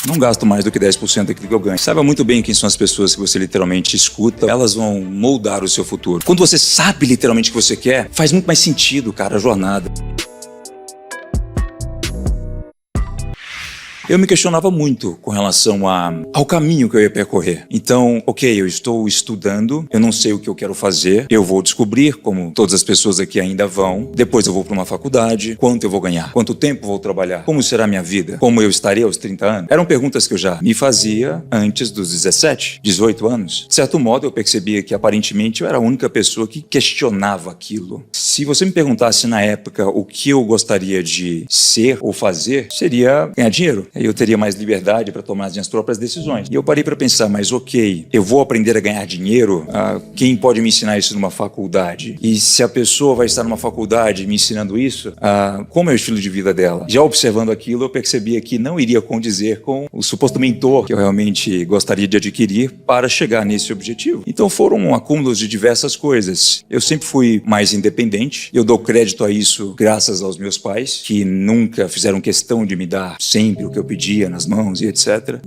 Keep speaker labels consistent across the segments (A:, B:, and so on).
A: Não gasto mais do que 10% daquilo que eu ganho. Saiba muito bem quem são as pessoas que você literalmente escuta. Elas vão moldar o seu futuro. Quando você sabe literalmente o que você quer, faz muito mais sentido, cara, a jornada. Eu me questionava muito com relação ao caminho que eu ia percorrer. Então, ok, eu estou estudando, eu não sei o que eu quero fazer, eu vou descobrir, como todas as pessoas aqui ainda vão, depois eu vou para uma faculdade, quanto eu vou ganhar, quanto tempo vou trabalhar, como será a minha vida, como eu estarei aos 30 anos. Eram perguntas que eu já me fazia antes dos 17, 18 anos. De certo modo, eu percebia que aparentemente eu era a única pessoa que questionava aquilo. Se você me perguntasse na época o que eu gostaria de ser ou fazer, seria ganhar dinheiro. Eu teria mais liberdade para tomar as minhas próprias decisões. E eu parei para pensar, mas ok, eu vou aprender a ganhar dinheiro? Quem pode me ensinar isso numa faculdade? E se a pessoa vai estar numa faculdade me ensinando isso, como é o estilo de vida dela? Já observando aquilo, eu percebia que não iria condizer com o suposto mentor que eu realmente gostaria de adquirir para chegar nesse objetivo. Então foram acúmulos de diversas coisas. Eu sempre fui mais independente. Eu dou crédito a isso graças aos meus pais, que nunca fizeram questão de me dar sempre o que eu pedia nas mãos e etc.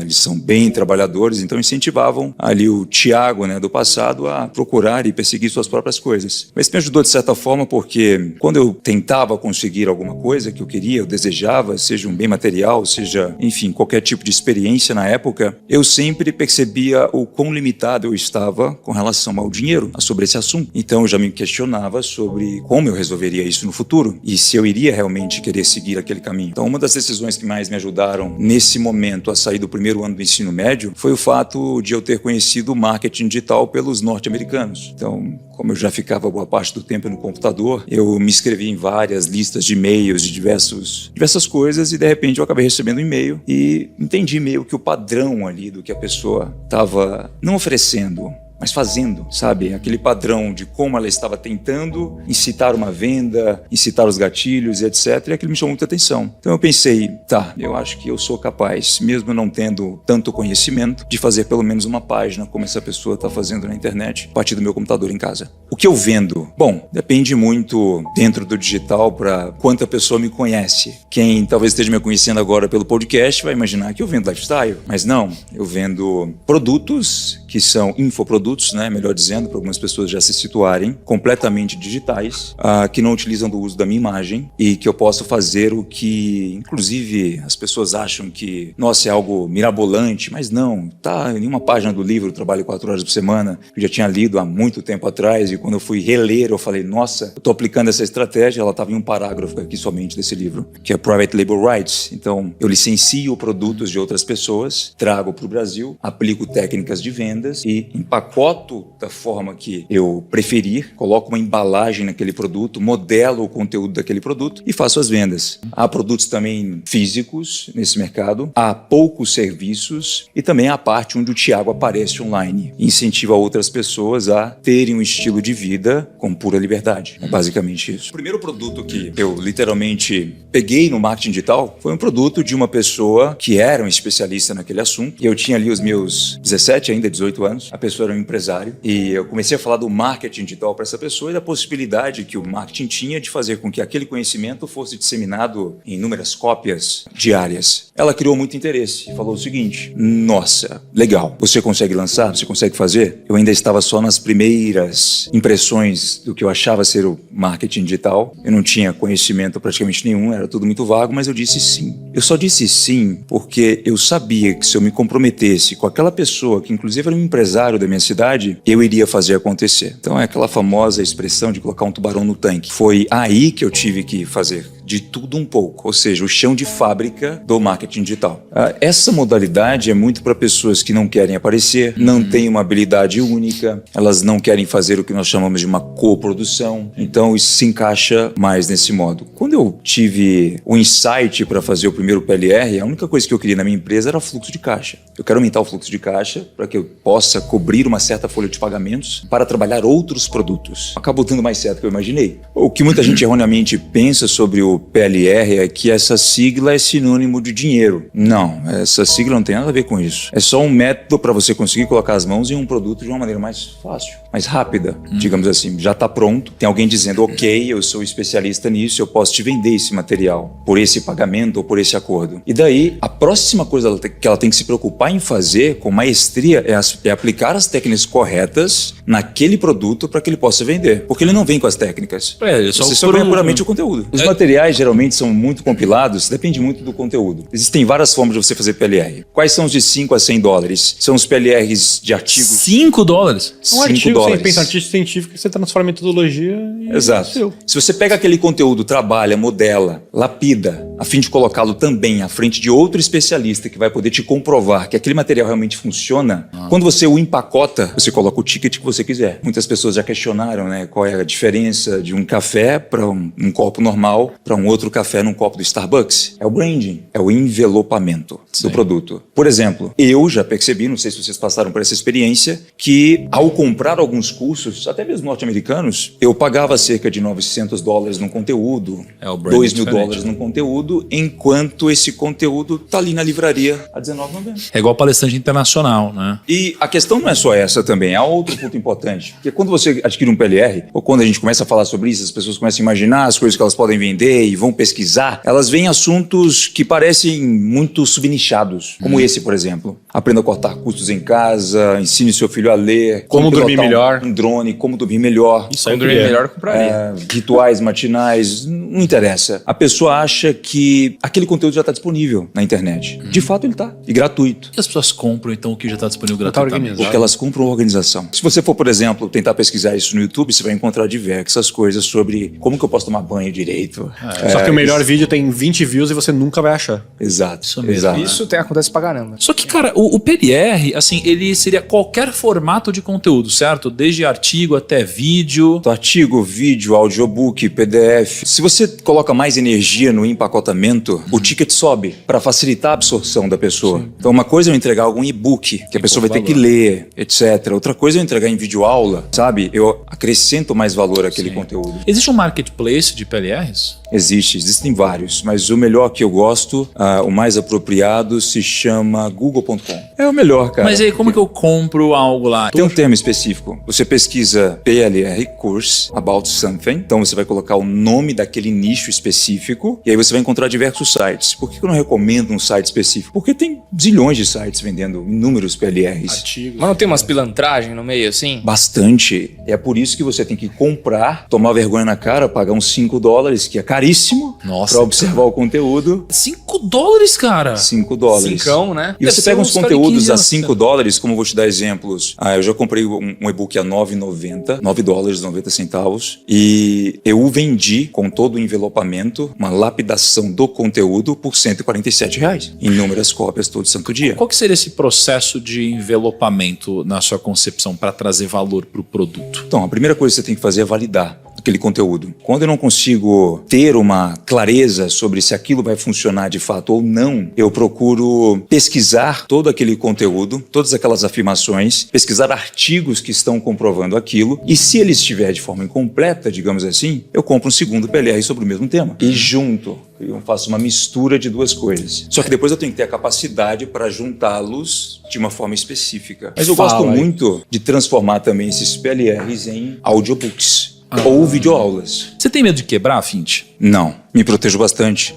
A: Eles são bem trabalhadores, então incentivavam ali o Tiago, do passado, a procurar e perseguir suas próprias coisas. Mas me ajudou de certa forma porque quando eu tentava conseguir alguma coisa que eu queria, eu desejava, seja um bem material, seja, enfim, qualquer tipo de experiência na época, eu sempre percebia o quão limitado eu estava com relação ao dinheiro, sobre esse assunto. Então eu já me questionava sobre como eu resolveria isso no futuro e se eu iria realmente querer seguir aquele caminho. Então uma das decisões que mais me ajudaram nesse momento a sair do primeiro ano do ensino médio foi o fato de eu ter conhecido o marketing digital pelos norte-americanos. Então, como eu já ficava boa parte do tempo no computador, eu me inscrevi em várias listas de e-mails de diversas coisas e de repente eu acabei recebendo um e-mail e entendi meio que o padrão ali do que a pessoa estava não oferecendo, mas fazendo, sabe? Aquele padrão de como ela estava tentando incitar uma venda, incitar os gatilhos e etc. E aquilo me chamou muita atenção. Então eu pensei, eu acho que eu sou capaz, mesmo não tendo tanto conhecimento, de fazer pelo menos uma página como essa pessoa está fazendo na internet, a partir do meu computador em casa. O que eu vendo? Bom, depende muito dentro do digital para quanta pessoa me conhece. Quem talvez esteja me conhecendo agora pelo podcast vai imaginar que eu vendo lifestyle, mas não, eu vendo produtos que são infoprodutos, melhor dizendo, para algumas pessoas já se situarem, completamente digitais, que não utilizam do uso da minha imagem e que eu posso fazer o que, inclusive, as pessoas acham que, nossa, é algo mirabolante, mas não, tá em uma página do livro, eu trabalho 4 horas por semana, eu já tinha lido há muito tempo atrás e quando eu fui reler, eu falei, nossa, eu tô aplicando essa estratégia, ela estava em um parágrafo aqui somente desse livro, que é Private Label Rights. Então, eu licencio produtos de outras pessoas, trago para o Brasil, aplico técnicas de venda e empacoto da forma que eu preferir, coloco uma embalagem naquele produto, modelo o conteúdo daquele produto e faço as vendas. Há produtos também físicos nesse mercado, há poucos serviços e também há a parte onde o Tiago aparece online e incentiva outras pessoas a terem um estilo de vida com pura liberdade. É basicamente isso. O primeiro produto que eu literalmente peguei no marketing digital foi um produto de uma pessoa que era um especialista naquele assunto. Eu tinha ali os meus 17, ainda 18 anos, a pessoa era um empresário e eu comecei a falar do marketing digital para essa pessoa e da possibilidade que o marketing tinha de fazer com que aquele conhecimento fosse disseminado em inúmeras cópias diárias. Ela criou muito interesse e falou o seguinte, nossa, legal, você consegue lançar? Você consegue fazer? Eu ainda estava só nas primeiras impressões do que eu achava ser o marketing digital, eu não tinha conhecimento praticamente nenhum, era tudo muito vago, mas eu disse sim. Eu só disse sim porque eu sabia que se eu me comprometesse com aquela pessoa, que inclusive era um empresário da minha cidade, eu iria fazer acontecer. Então é aquela famosa expressão de colocar um tubarão no tanque. Foi aí que eu tive que fazer de tudo um pouco, ou seja, o chão de fábrica do marketing digital. Essa modalidade é muito para pessoas que não querem aparecer, não têm uma habilidade única, elas não querem fazer o que nós chamamos de uma coprodução, então isso se encaixa mais nesse modo. Quando eu tive o insight para fazer o primeiro PLR, a única coisa que eu queria na minha empresa era fluxo de caixa. Eu quero aumentar o fluxo de caixa para que eu possa cobrir uma certa folha de pagamentos para trabalhar outros produtos. Acabou dando mais certo do que eu imaginei. O que muita gente erroneamente pensa sobre o do PLR é que essa sigla é sinônimo de dinheiro. Não, essa sigla não tem nada a ver com isso. É só um método para você conseguir colocar as mãos em um produto de uma maneira mais fácil, mais rápida, digamos assim. Já está pronto, tem alguém dizendo, ok, eu sou especialista nisso, eu posso te vender esse material por esse pagamento ou por esse acordo. E daí, a próxima coisa que ela tem que se preocupar em fazer com maestria é aplicar as técnicas corretas naquele produto para que ele possa vender. Porque ele não vem com as técnicas. Você só ganha puramente o conteúdo. Os materiais geralmente são muito compilados, depende muito do conteúdo. Existem várias formas de você fazer PLR. Quais são os de 5 a 100 dólares? São os PLRs de artigos...
B: 5 dólares?
C: Um artigo,
A: dólares.
C: você pensa em artigo científico, você transforma em metodologia e...
A: Exato. Se você pega aquele conteúdo, trabalha, modela, lapida, a fim de colocá-lo também à frente de outro especialista que vai poder te comprovar que aquele material realmente funciona, quando você o empacota, você coloca o ticket que você quiser. Muitas pessoas já questionaram, né, qual é a diferença de um café para um copo normal para um outro café num copo do Starbucks. É o branding, é o envelopamento do produto. Por exemplo, eu já percebi, não sei se vocês passaram por essa experiência, que ao comprar alguns cursos, até mesmo norte-americanos, eu pagava cerca de 900 dólares num conteúdo, $2 mil num conteúdo, enquanto esse conteúdo tá ali na livraria a R$19,90.
B: É igual palestrante internacional, né?
A: E a questão não é só essa também, há outro ponto importante. Porque quando você adquire um PLR, ou quando a gente começa a falar sobre isso, as pessoas começam a imaginar as coisas que elas podem vender e vão pesquisar, elas veem assuntos que parecem muito subnichados, como esse, por exemplo. Aprenda a cortar custos em casa, ensine seu filho a ler,
C: como dormir melhor,
A: um drone, como dormir melhor.
C: Isso aí, dormir melhor, eu compraria.
A: Rituais matinais, não interessa. A pessoa acha que aquele conteúdo já está disponível na internet. De fato, ele está. E gratuito.
B: E as pessoas compram, então, o que já está disponível gratuitamente?
A: Porque elas compram organização. Se você for, por exemplo, tentar pesquisar isso no YouTube, você vai encontrar diversas coisas sobre como que eu posso tomar banho direito.
C: Só que o melhor vídeo tem 20 views e você nunca vai achar.
A: Exato.
B: Isso mesmo.
A: Exato.
D: Isso acontece pra caramba.
B: Só que, cara, o PLR, assim, ele seria qualquer formato de conteúdo, certo? Desde artigo até vídeo.
A: Artigo, vídeo, audiobook, PDF. Se você coloca mais energia no empacotamento, o ticket sobe para facilitar a absorção da pessoa. Sim. Então, uma coisa é eu entregar algum e-book que a pessoa vai ter que ler, etc. Outra coisa é eu entregar em videoaula, sabe? Eu acrescento mais valor àquele conteúdo.
B: Existe um marketplace de PLRs?
A: Existem vários, mas o melhor que eu gosto, o mais apropriado, se chama google.com. É o melhor, cara.
B: Mas aí, como que eu compro algo lá?
A: Tem um termo específico. Você pesquisa PLR Course About Something, então você vai colocar o nome daquele nicho específico e aí você vai encontrar diversos sites. Por que eu não recomendo um site específico? Porque tem zilhões de sites vendendo inúmeros PLRs.
C: Artigos.
D: Mas não tem umas pilantragens no meio assim?
A: Bastante. É por isso que você tem que comprar, tomar vergonha na cara, pagar uns $5, que é caríssimo, para observar o conteúdo.
B: $5, cara?
A: $5.
D: Cincão, né?
A: E você pega uns conteúdos a $5, como eu vou te dar exemplos. Eu já comprei um e-book a $9,90, $9,90, e eu o vendi com todo o envelopamento, uma lapidação do conteúdo por R$147. Inúmeras cópias todo santo dia.
B: Qual que seria esse processo de envelopamento na sua concepção para trazer valor para o produto?
A: Então, a primeira coisa que você tem que fazer é validar aquele conteúdo. Quando eu não consigo ter uma clareza sobre se aquilo vai funcionar de fato ou não, eu procuro pesquisar todo aquele conteúdo, todas aquelas afirmações, pesquisar artigos que estão comprovando aquilo, e se ele estiver de forma incompleta, digamos assim, eu compro um segundo PLR sobre o mesmo tema. E junto, eu faço uma mistura de duas coisas. Só que depois eu tenho que ter a capacidade para juntá-los de uma forma específica. Mas eu gosto muito de transformar também esses PLRs em audiobooks. Ou videoaulas.
B: Você tem medo de quebrar, Fint?
A: Não, me protejo bastante.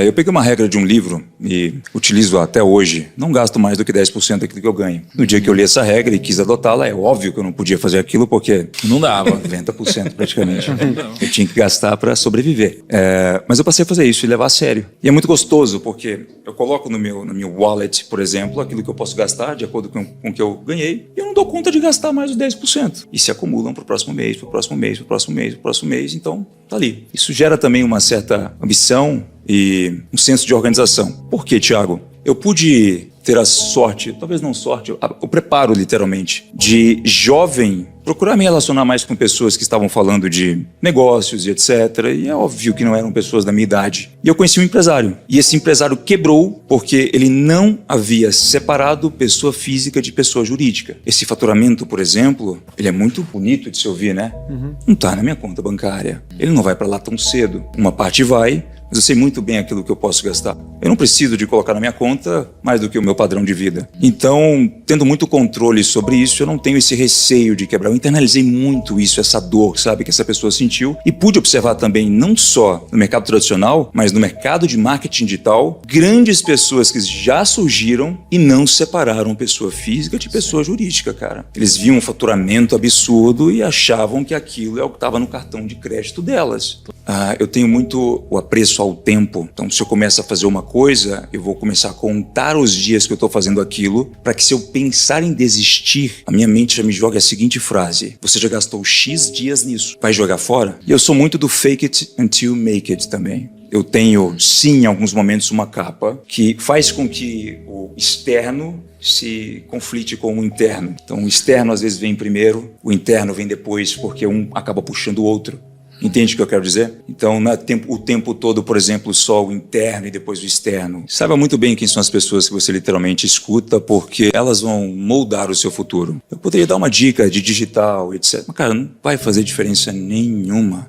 A: Eu peguei uma regra de um livro e utilizo até hoje. Não gasto mais do que 10% daquilo que eu ganho. No dia que eu li essa regra e quis adotá-la, é óbvio que eu não podia fazer aquilo porque...
B: Não dava.
A: 90% praticamente. Eu tinha que gastar para sobreviver. Mas eu passei a fazer isso e levar a sério. E é muito gostoso porque eu coloco no meu wallet, por exemplo, aquilo que eu posso gastar de acordo com o que eu ganhei e eu não dou conta de gastar mais os 10%. E se acumulam para o próximo mês, para o próximo mês, para o próximo mês, para o próximo mês. Então, tá ali. Isso gera também uma certa ambição e um senso de organização. Por quê, Thiago? Eu pude ter a sorte, talvez não sorte, o preparo literalmente, de jovem procurar me relacionar mais com pessoas que estavam falando de negócios e etc. E é óbvio que não eram pessoas da minha idade. E eu conheci um empresário. E esse empresário quebrou porque ele não havia separado pessoa física de pessoa jurídica. Esse faturamento, por exemplo, ele é muito bonito de se ouvir, né? Não tá na minha conta bancária. Ele não vai para lá tão cedo. Uma parte vai, mas eu sei muito bem aquilo que eu posso gastar. Eu não preciso de colocar na minha conta mais do que o meu padrão de vida. Então, tendo muito controle sobre isso, eu não tenho esse receio de quebrar. Eu internalizei muito isso, essa dor, sabe, que essa pessoa sentiu. E pude observar também, não só no mercado tradicional, mas no mercado de marketing digital, grandes pessoas que já surgiram e não separaram pessoa física de pessoa jurídica, cara. Eles viam um faturamento absurdo e achavam que aquilo é o que estava no cartão de crédito delas. Eu tenho muito o apreço ao tempo. Então, se eu começo a fazer uma coisa, eu vou começar a contar os dias que eu estou fazendo aquilo, para que se eu pensar em desistir, a minha mente já me joga a seguinte frase: você já gastou X dias nisso, vai jogar fora? E eu sou muito do fake it until make it também. Eu tenho, sim, em alguns momentos, uma capa que faz com que o externo se conflite com o interno. Então, o externo às vezes vem primeiro, o interno vem depois, porque um acaba puxando o outro. Entende o que eu quero dizer? Então, o tempo todo, por exemplo, só o interno e depois o externo. Saiba muito bem quem são as pessoas que você literalmente escuta, porque elas vão moldar o seu futuro. Eu poderia dar uma dica de digital, etc. Mas, cara, não vai fazer diferença nenhuma.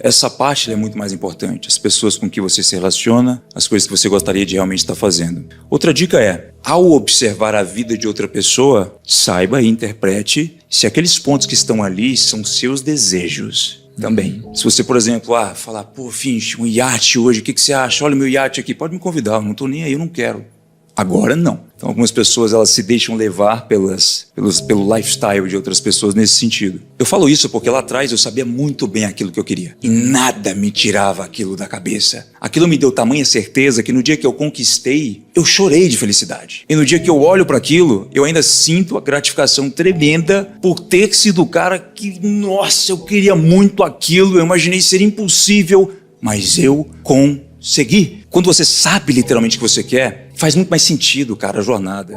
A: Essa parte é muito mais importante. As pessoas com que você se relaciona, as coisas que você gostaria de realmente estar fazendo. Outra dica é, ao observar a vida de outra pessoa, saiba e interprete se aqueles pontos que estão ali são seus desejos. Também. Se você, por exemplo, falar, pô, Finch, um iate hoje, o que você acha? Olha o meu iate aqui, pode me convidar, eu não tô nem aí, eu não quero. Agora não. Então algumas pessoas elas se deixam levar pelo lifestyle de outras pessoas nesse sentido. Eu falo isso porque lá atrás eu sabia muito bem aquilo que eu queria. E nada me tirava aquilo da cabeça. Aquilo me deu tamanha certeza que no dia que eu conquistei, eu chorei de felicidade. E no dia que eu olho para aquilo, eu ainda sinto a gratificação tremenda por ter sido o cara que, nossa, eu queria muito aquilo, eu imaginei ser impossível, mas eu consegui. Quando você sabe literalmente o que você quer, faz muito mais sentido, cara, a jornada.